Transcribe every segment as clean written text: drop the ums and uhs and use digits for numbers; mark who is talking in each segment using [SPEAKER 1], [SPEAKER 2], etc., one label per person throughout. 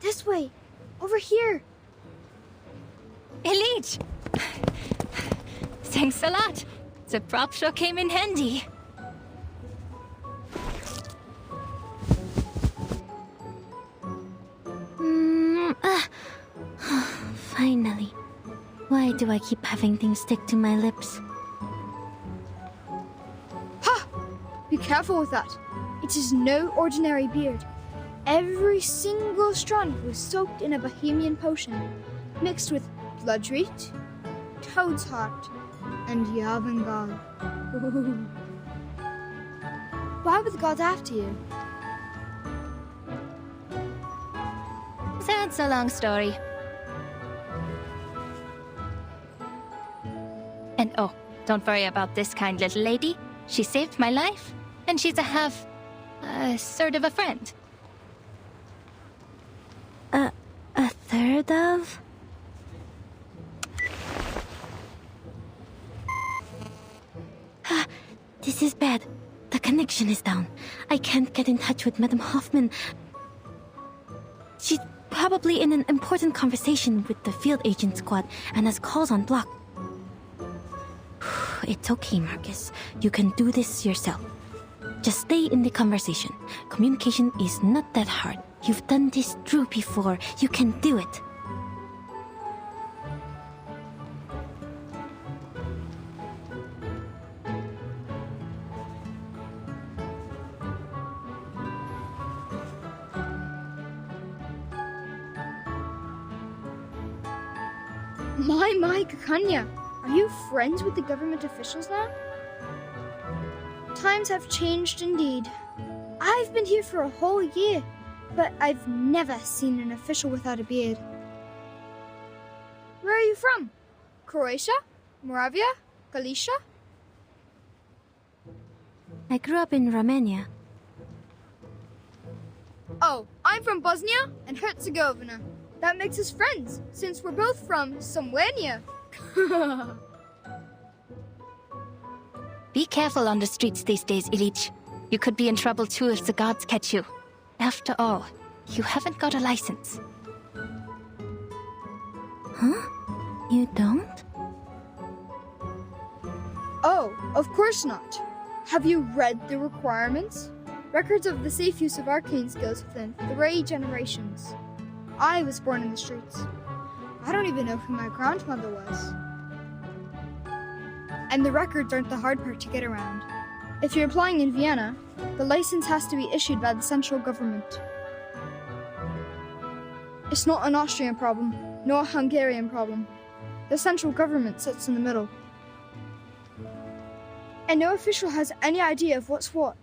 [SPEAKER 1] This way. Over here.
[SPEAKER 2] Elite! Thanks a lot. The prop sure came in handy.
[SPEAKER 3] Finally. Why do I keep having things stick to my lips?
[SPEAKER 1] Ha! Be careful with that. It is no ordinary beard. Every single strand was soaked in a Bohemian potion, mixed with bloodroot, toad's heart, and Yavangal. Why were the gods after you?
[SPEAKER 2] That's a long story. And oh, don't worry about this kind little lady. She saved my life, and she's sort of a friend.
[SPEAKER 3] A third of? This is bad. The connection is down. I can't get in touch with Madame Hoffman. She's probably in an important conversation with the field agent squad and has calls on block. It's okay, Marcus. You can do this yourself. Just stay in the conversation. Communication is not that hard. You've done this through before. You can do it.
[SPEAKER 1] My, Kakanya. Are you friends with the government officials now? Times have changed indeed. I've been here for a whole year, but I've never seen an official without a beard. Where are you from? Croatia? Moravia? Galicia?
[SPEAKER 3] I grew up in Romania.
[SPEAKER 1] Oh, I'm from Bosnia and Herzegovina. That makes us friends, since we're both from somewhere near.
[SPEAKER 2] Be careful on the streets these days, Ilich. You could be in trouble too if the gods catch you. After all, you haven't got a license.
[SPEAKER 3] Huh? You don't?
[SPEAKER 1] Oh, of course not. Have you read the requirements? Records of the safe use of arcane skills within 3 generations. I was born in the streets. I don't even know who my grandmother was. And the records aren't the hard part to get around. If you're applying in Vienna, the license has to be issued by the central government. It's not an Austrian problem, nor a Hungarian problem. The central government sits in the middle. And no official has any idea of what's what.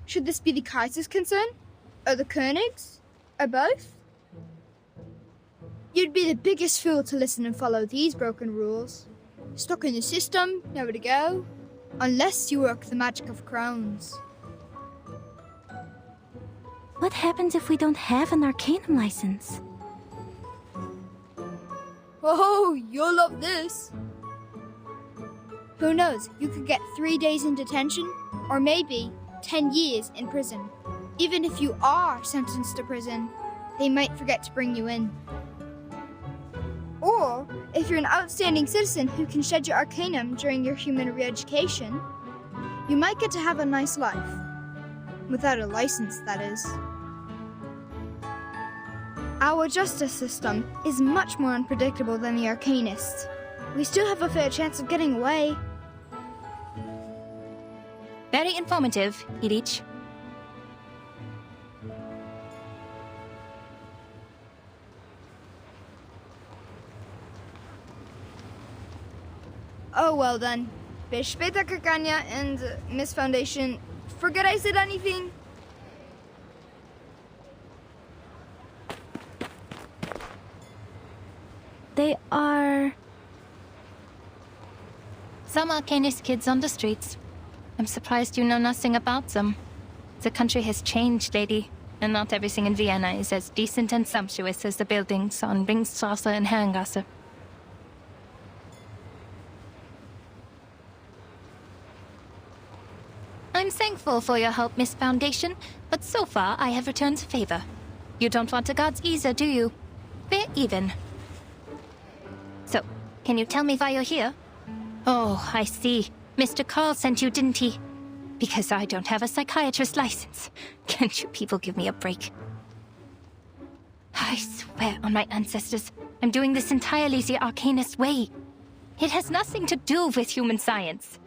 [SPEAKER 1] Should this be the Kaiser's concern? Or the König's? Or both? You'd be the biggest fool to listen and follow these broken rules. Stuck in the system, nowhere to go. Unless you work the magic of crowns.
[SPEAKER 3] What happens if we don't have an Arcanum license?
[SPEAKER 1] Oh, you'll love this. Who knows, you could get 3 days in detention, or maybe 10 years in prison. Even if you are sentenced to prison, they might forget to bring you in. Or, if you're an outstanding citizen who can shed your arcanum during your human re-education, you might get to have a nice life. Without a license, that is. Our justice system is much more unpredictable than the arcanists. We still have a fair chance of getting away.
[SPEAKER 2] Very informative, Ilich.
[SPEAKER 1] Oh, well then. Bis später, Kakanya and Miss Foundation. Forget I said anything?
[SPEAKER 3] They are...
[SPEAKER 2] Some Arcanist kids on the streets. I'm surprised you know nothing about them. The country has changed, lady, and not everything in Vienna is as decent and sumptuous as the buildings on Ringstrasse and Herrengasse. I'm thankful for your help, Miss Foundation, but so far I have returned the favor. You don't want the gods either, do you? We're even. So, can you tell me why you're here? Oh, I see. Mr. Carl sent you, didn't he? Because I don't have a psychiatrist license. Can't you people give me a break? I swear on my ancestors, I'm doing this entirely the Arcanist way. It has nothing to do with human science.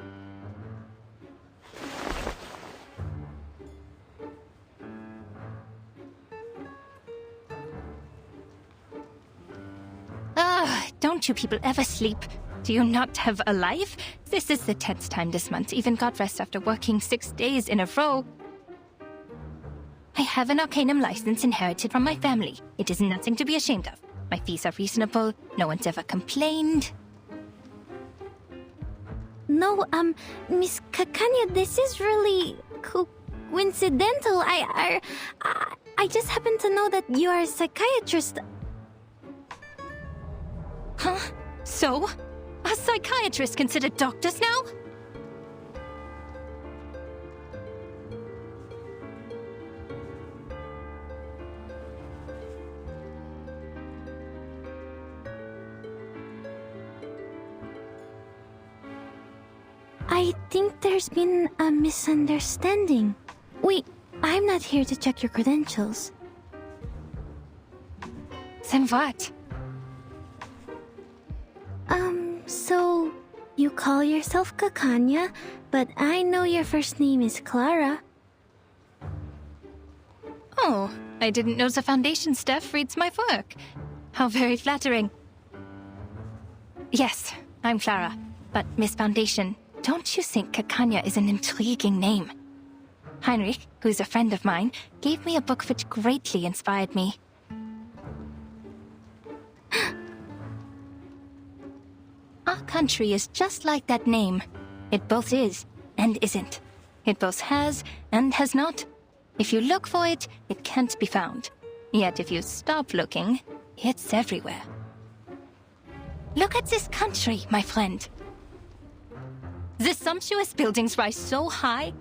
[SPEAKER 2] Don't you people ever sleep? Do you not have a life? This is the 10th time this month. Even got rest after working 6 days in a row. I have an Arcanum license inherited from my family. It is nothing to be ashamed of. My fees are reasonable. No one's ever complained.
[SPEAKER 3] No, Miss Kakanya, this is really coincidental. I just happen to know that you are a psychiatrist.
[SPEAKER 2] Huh? So? Are psychiatrists considered doctors now?
[SPEAKER 3] I think there's been a misunderstanding. Wait, I'm not here to check your credentials.
[SPEAKER 2] Then what?
[SPEAKER 3] So you call yourself Kakanya, but I know your first name is Clara.
[SPEAKER 2] Oh, I didn't know the Foundation staff reads my work. How very flattering. Yes, I'm Clara, but Miss Foundation, don't you think Kakanya is an intriguing name? Heinrich, who's a friend of mine, gave me a book which greatly inspired me. Our country is just like that name. It both is and isn't. It both has and has not. If you look for it, it can't be found. Yet if you stop looking, it's everywhere. Look at this country, my friend. The sumptuous buildings rise so high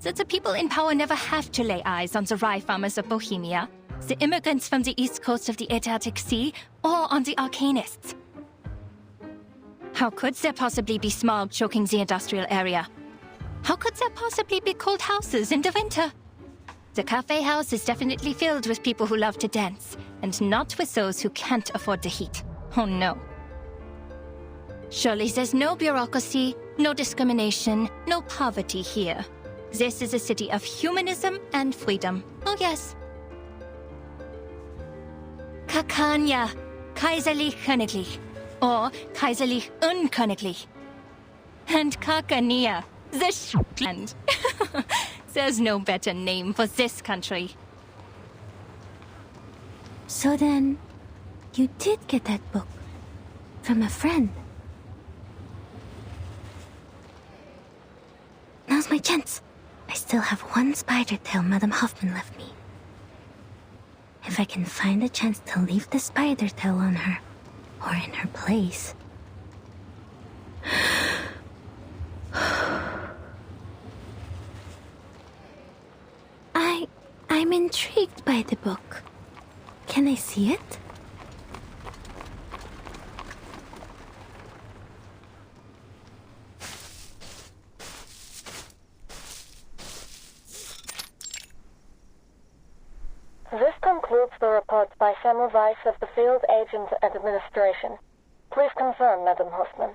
[SPEAKER 2] that the people in power never have to lay eyes on the rye farmers of Bohemia, the immigrants from the east coast of the Adriatic Sea, or on the Arcanists. How could there possibly be smog choking the industrial area? How could there possibly be cold houses in the winter? The cafe house is definitely filled with people who love to dance, and not with those who can't afford the heat. Oh no. Surely there's no bureaucracy, no discrimination, no poverty here. This is a city of humanism and freedom. Oh yes. Kakanya, Kaiserlich Königlich. Or Kaiserlich Unköniglich. And Kakania, the Land. There's no better name for this country.
[SPEAKER 3] So then, you did get that book from a friend. Now's my chance. I still have one spider tail Madame Hoffman left me. If I can find a chance to leave the spider tail on her, or in her place. I'm intrigued by the book. Can I see it?
[SPEAKER 4] This concludes the report by Semmelweis of the Field Agent Administration. Please confirm, Madam Hoffman.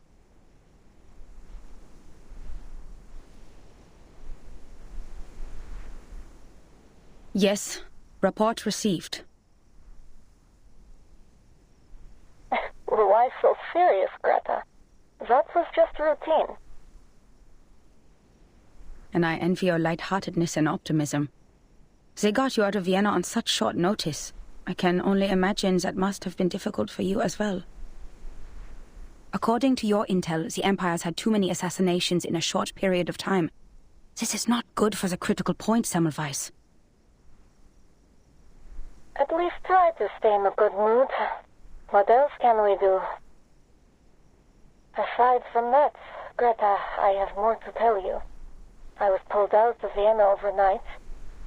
[SPEAKER 5] Yes. Report received.
[SPEAKER 4] Why so serious, Greta? That was just routine.
[SPEAKER 5] And I envy your lightheartedness and optimism. They got you out of Vienna on such short notice. I can only imagine that must have been difficult for you as well. According to your intel, the Empire's had too many assassinations in a short period of time. This is not good for the critical point, Semmelweis.
[SPEAKER 4] At least try to stay in a good mood. What else can we do? Aside from that, Greta, I have more to tell you. I was pulled out of Vienna overnight.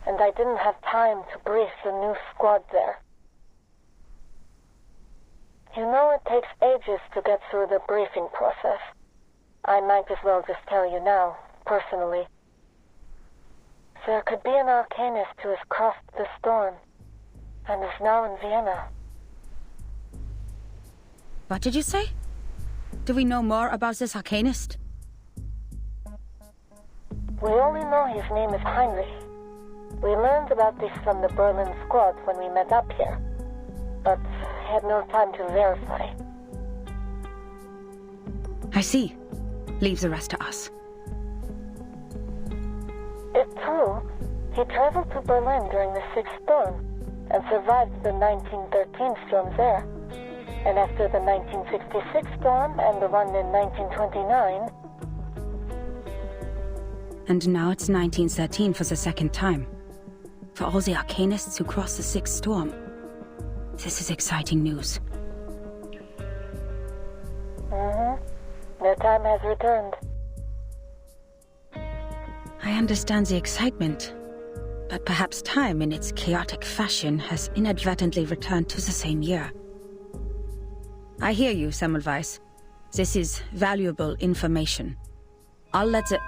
[SPEAKER 4] and I didn't have time to brief the new squad there. You know it takes ages to get through the briefing process. I might as well just tell you now, personally. There could be an arcanist who has crossed the storm, and is now in Vienna.
[SPEAKER 5] What did you say? Do we know more about this arcanist?
[SPEAKER 4] We only know his name is Heinrich. We learned about this from the Berlin squad when we met up here, but had no time to verify.
[SPEAKER 5] I see. Leave the rest to us.
[SPEAKER 4] It's true. He traveled to Berlin during the Sixth Storm and survived the 1913 storm there. And after the 1966 storm and the one in 1929...
[SPEAKER 5] And now it's 1913 for the second time. For all the arcanists who crossed the Sixth Storm. This is exciting news.
[SPEAKER 4] Their time has returned.
[SPEAKER 5] I understand the excitement, but perhaps time in its chaotic fashion has inadvertently returned to the same year. I hear you, Semmelweis. This is valuable information. I'll let the...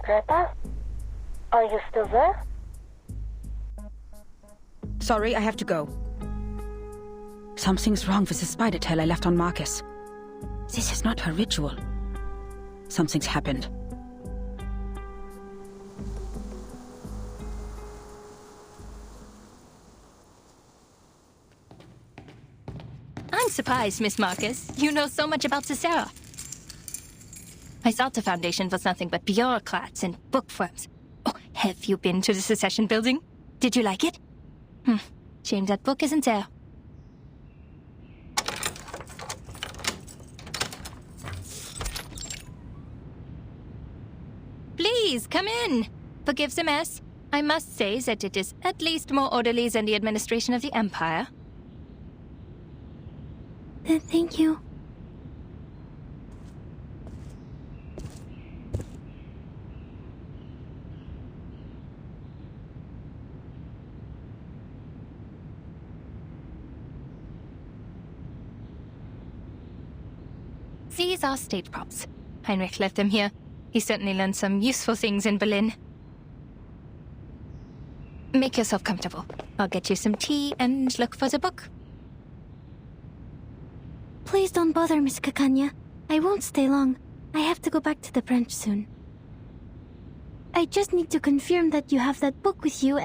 [SPEAKER 4] Greta? Are you still there?
[SPEAKER 5] Sorry, I have to go. Something's wrong with the spider tail I left on Marcus. This is not her ritual. Something's happened.
[SPEAKER 2] I'm surprised, Miss Marcus. You know so much about Cicero. I thought the Foundation was nothing but bureaucrats and bookworms. Oh, have you been to the Secession building? Did you like it? Shame that book isn't there. Please, come in. Forgive the mess. I must say that it is at least more orderly than the administration of the Empire.
[SPEAKER 3] Thank you.
[SPEAKER 2] These are state props. Heinrich left them here. He certainly learned some useful things in Berlin. Make yourself comfortable. I'll get you some tea and look for the book.
[SPEAKER 3] Please don't bother, Miss Kakanya. I won't stay long. I have to go back to the branch soon. I just need to confirm that you have that book with you.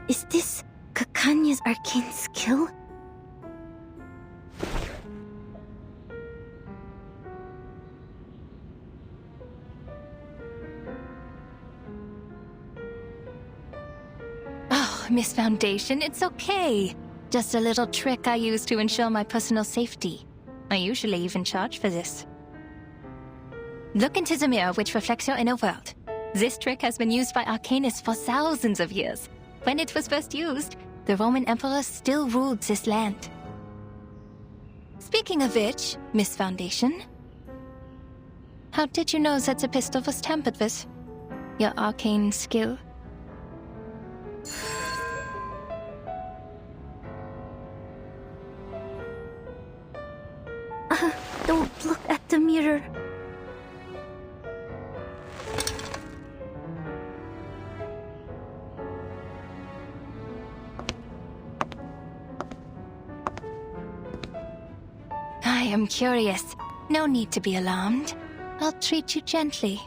[SPEAKER 3] Is this Kakanya's arcane skill?
[SPEAKER 2] Oh, Miss Foundation, it's okay. Just a little trick I use to ensure my personal safety. I usually even charge for this. Look into the mirror which reflects your inner world. This trick has been used by arcanists for thousands of years. When it was first used, the Roman Emperor still ruled this land. Speaking of which, Miss Foundation, how did you know that the pistol was tampered with? Your arcane skill?
[SPEAKER 3] Don't look at the mirror.
[SPEAKER 2] I am curious. No need to be alarmed. I'll treat you gently.